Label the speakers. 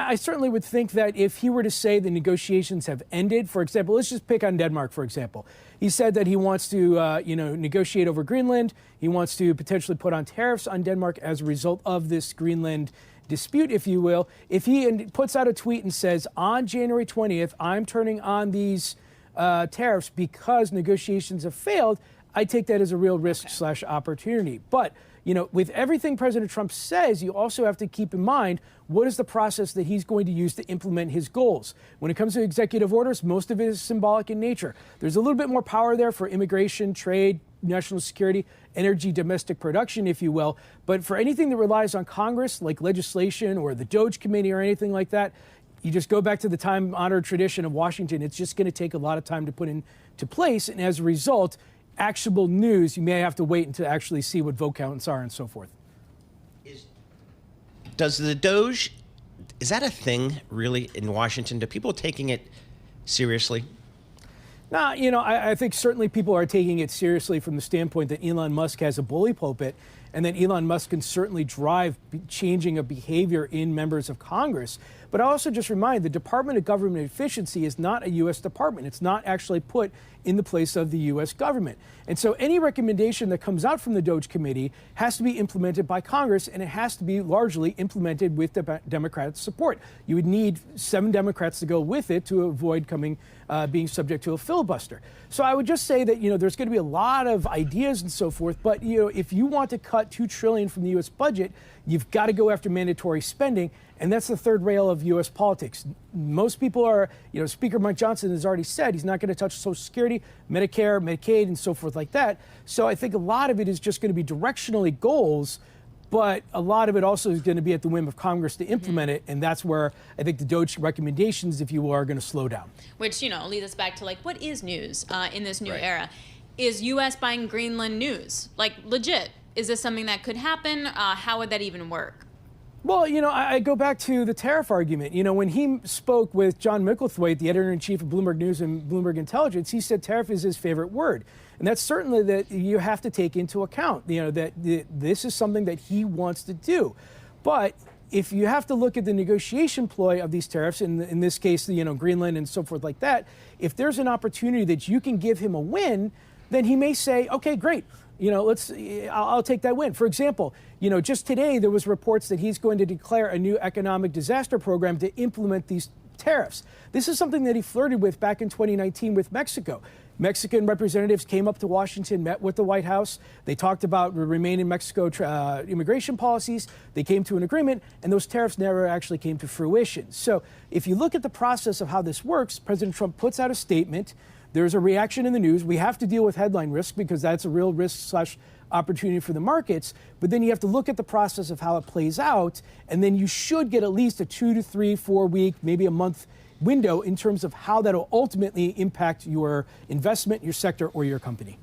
Speaker 1: I certainly would think that if he were to say the negotiations have ended, for example, let's just pick on Denmark, for example. He said that he wants to, negotiate over Greenland. He wants to potentially put on tariffs on Denmark as a result of this Greenland dispute, if you will. If he puts out a tweet and says, on January 20th, I'm turning on these tariffs because negotiations have failed, I take that as a real risk/opportunity. But with everything President Trump says, you also have to keep in mind what is the process that he's going to use to implement his goals. When it comes to executive orders, most of it is symbolic in nature. There's a little bit more power there for immigration, trade, national security, energy, domestic production, if you will. But for anything that relies on Congress, like legislation or the DOGE committee or anything like that, you just go back to the time-honored tradition of Washington. It's just going to take a lot of time to put into place. And as a result, actionable news, you may have to wait until actually see what vote counts are and so forth.
Speaker 2: Does the DOGE, is that a thing really in Washington? Do people taking it seriously?
Speaker 1: No, I think certainly people are taking it seriously from the standpoint that Elon Musk has a bully pulpit and that Elon Musk can certainly drive changing of behavior in members of Congress. But I also just remind the Department of Government Efficiency is not a U.S. department. It's not actually put in the place of the U.S. government. And so any recommendation that comes out from the DOGE committee has to be implemented by Congress, and it has to be largely implemented with Democratic support. You would need 7 Democrats to go with it to avoid being subject to a filibuster. So I would just say that, there's going to be a lot of ideas and so forth, but, if you want to cut $2 trillion from the U.S. budget, you've got to go after mandatory spending. And that's the third rail of U.S. politics. Most people are, Speaker Mike Johnson has already said he's not going to touch Social Security, Medicare, Medicaid, and so forth like that. So I think a lot of it is just going to be directionally goals, but a lot of it also is going to be at the whim of Congress to implement it. And that's where I think the DOGE recommendations, if you will, are going to slow down.
Speaker 3: Which, leads us back to, what is news in this new era? Is U.S. buying Greenland news? Legit? Is this something that could happen? How would that even work?
Speaker 1: Well, I go back to the tariff argument. When he spoke with John Micklethwaite, the editor-in-chief of Bloomberg News and Bloomberg Intelligence, he said tariff is his favorite word. And that's certainly that you have to take into account, that this is something that he wants to do. But if you have to look at the negotiation ploy of these tariffs, in this case, Greenland and so forth like that, if there's an opportunity that you can give him a win, then he may say, okay, great. I'll take that win. For example, just today there was reports that he's going to declare a new economic disaster program to implement these tariffs. This is something that he flirted with back in 2019 with Mexico. Mexican representatives came up to Washington, met with the White House. They talked about Remain in Mexico immigration policies. They came to an agreement, and those tariffs never actually came to fruition. So if you look at the process of how this works, President Trump puts out a statement. There's a reaction in the news. We have to deal with headline risk because that's a real risk/opportunity for the markets. But then you have to look at the process of how it plays out. And then you should get at least a 2 to 3, 4 week, maybe a month window in terms of how that will ultimately impact your investment, your sector, or your company.